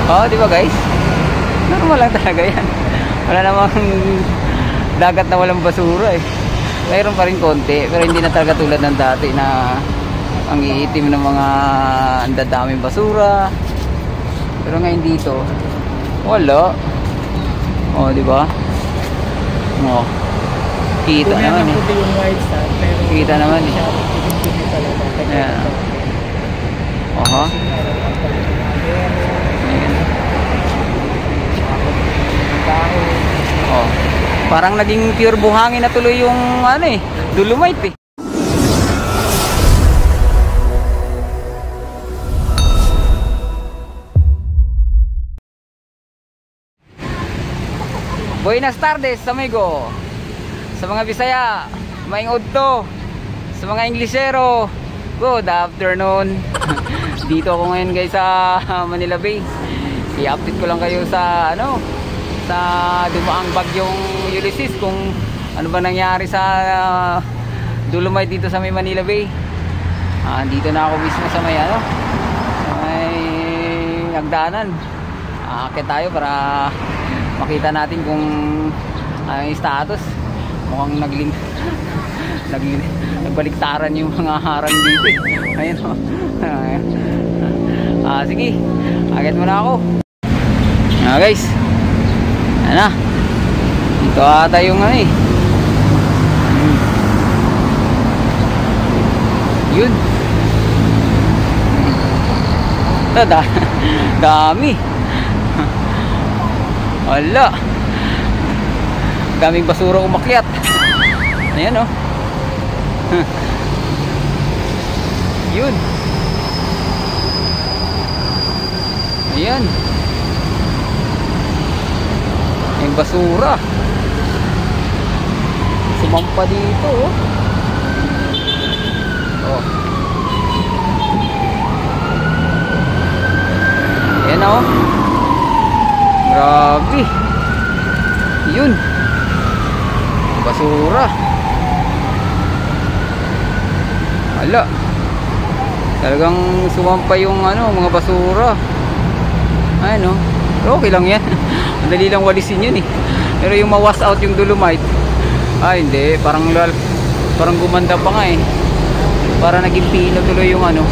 Oh, di ba guys? Normal lang talaga yan. Wala namang dagat na walang basura eh. Mayroon pa rin konti, pero hindi na talaga tulad ng dati na ang iitim ng mga ang dadaming basura. Pero ngayon dito, wala. Oh, di ba? Oh. Kita naman eh. Yung white sand, pero Kita naman eh. Yeah. Oho. Oh. Parang naging pure buhangin na tuloy yung ano eh, Dolomite eh. Buenas tardes, amigo. Sa mga Bisaya, maingod to. Sa mga Inglesero, good afternoon. Dito ako ngayon guys sa Manila Bay. I-update ko lang kayo sa ano, sa dumaang bagyong Ulysses, kung ano ba nangyari sa Dolomite dito sa may Manila Bay. Dito na ako mismo sa may ano, sa may hagdanan. Akit tayo para makita natin kung ano yung status. Mukhang nagbaliktaran yung mga harang dito eh. Ayun o. Sige, akit muna ako. Guys, ano, dito ata yung ano eh. Yun. Dami. Wala. Daming basura umakyat. Ayan o. Yun. Ayan. Yung basura sumampa dito oh. Oh. Ayan oh. Grabe. Yun. Basura. Hala. Talagang sumampa yung ano, mga basura. Ayan oh. Pero okay lang yan. Madali lang walisin yun eh. Pero yung ma-wash out yung Dolomite, hindi. Parang gumanda pa nga eh. Para naging pino tuloy yung ano.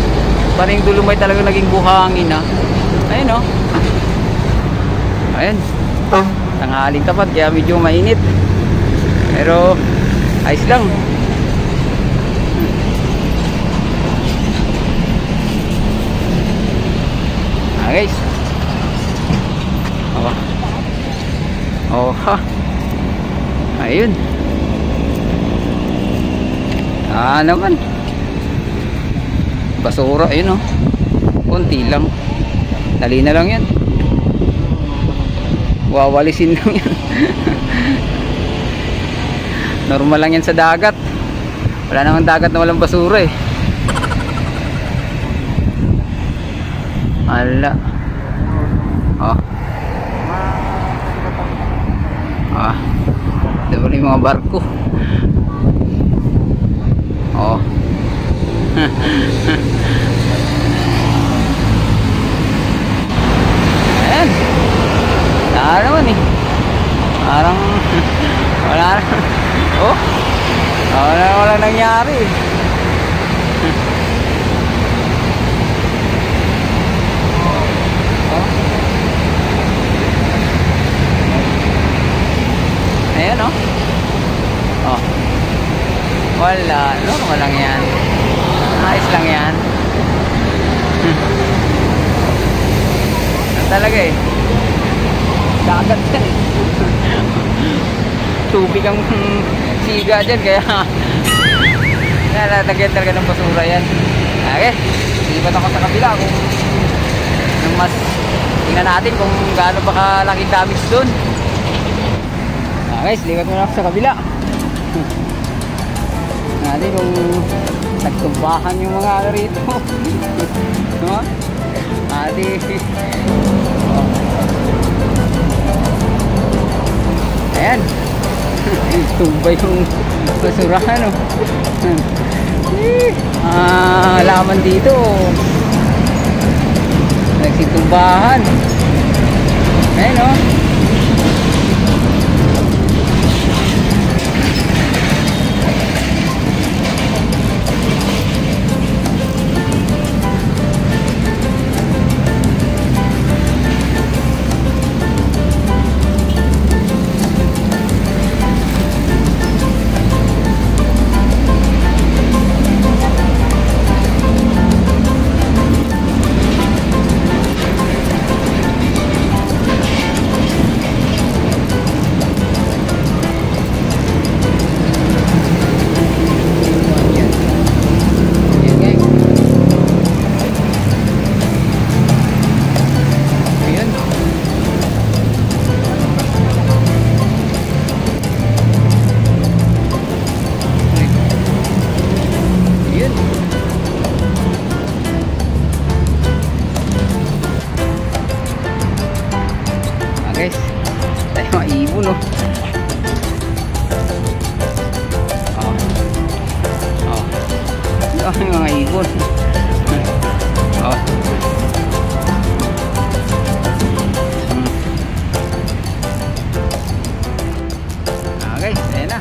Parang yung Dolomite talaga naging buhangin na. Ayan oh. Ayan. Tanghaling tapat kaya medyo mainit. Pero ayos lang. Guys. Oh ha. Ayun. Naman. Basura, ayun oh. Konti lang. Dali na lang yan. Wawalisin lang yan. Normal lang yan sa dagat. Wala namang dagat na walang basura eh. Ala. Oh. Diba yung mga barko. Oh. Ayan. Wala naman eh. Parang wala. Oh. Wala nangyari. Ayan oh. Oh. Wala. Normal lang yan. Ayos lang yan. Talaga eh. Dagat yan eh. Tubig ang siga dyan. Kaya lalagyan talaga ng basura yan. Okay. Ibat ako sa kabila kung mas tingnan natin kung gaano ba kalaking damage dun. Guys, lipat muna ako sa kabila. Natin kung nagtumbahan yung mga ano rito. No? Ayan. Tumbay yung basurahan oh. Laman dito. Nagsitumbahan. Ayan o. Guys, tayo mga ibon oh. Ito yung mga ibon. Guys, ayan na.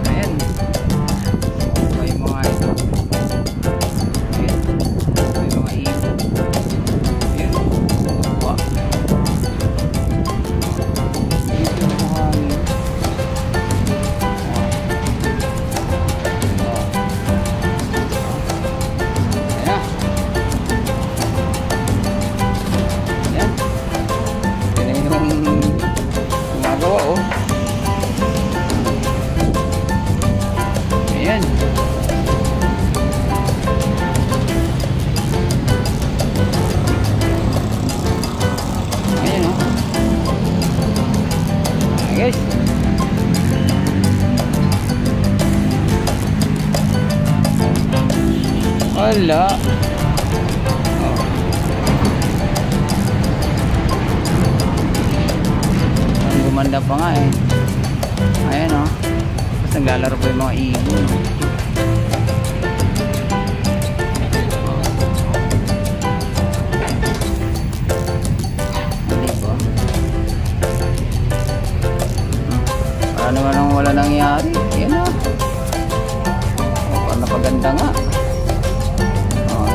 Ayan. Ito yung mga ito. Ayan. Ito yung mga ibon. Guys, wala. Ang gumanda pa nga eh. Ayan o. Tapos naglalaro pa yung mga ibon. Ano nga nang wala nangyari? Yan na. Parang napaganda nga.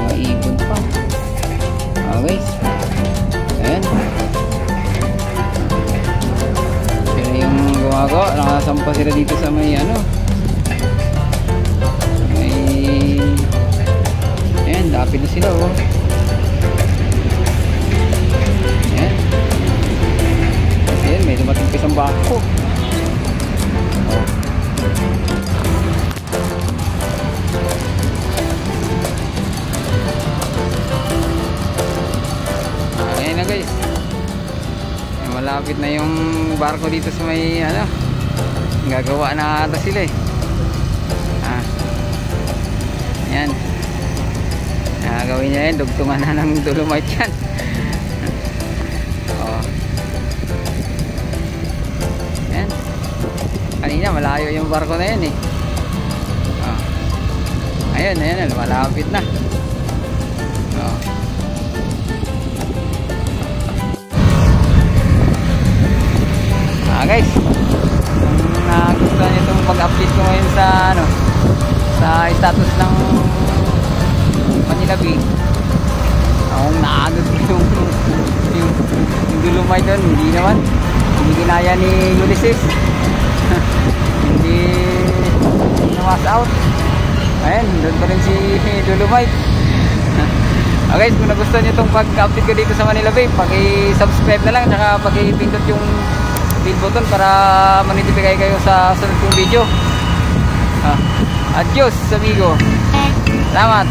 May ibon pa. Guys. Ayan. Sila yung gumagawa. Nakasampa sila dito sa may ano. May... Ayan, lapit na sila oh. Ayan. Ayan, may dumating pa isang bako. Ayan na guys, malapit na yung barko dito sa may ano, gagawa na ata sila eh. Ayan, gagawin niya yan, dugtungan na ng dolomite yan. Ayan, kanina malayo yung barko na yan eh. Ayan, ayan, malapit na. Guys, kung nagustuhan nyo itong pag-update ko ngayon sa ano, sa status ng Manila Bay, akong naagad yung dolomite doon, hindi naman, hindi ginaya ni Ulysses. hindi na-wash out. Ayan, doon pa rin si dolomite. Guys, kung nagustuhan nyo itong pag-update ko dito sa Manila Bay, paki-subscribe na lang, saka paki-pindot yung bell button para ma-notify kayo sa sunod kong video. Adios amigo. Salamat.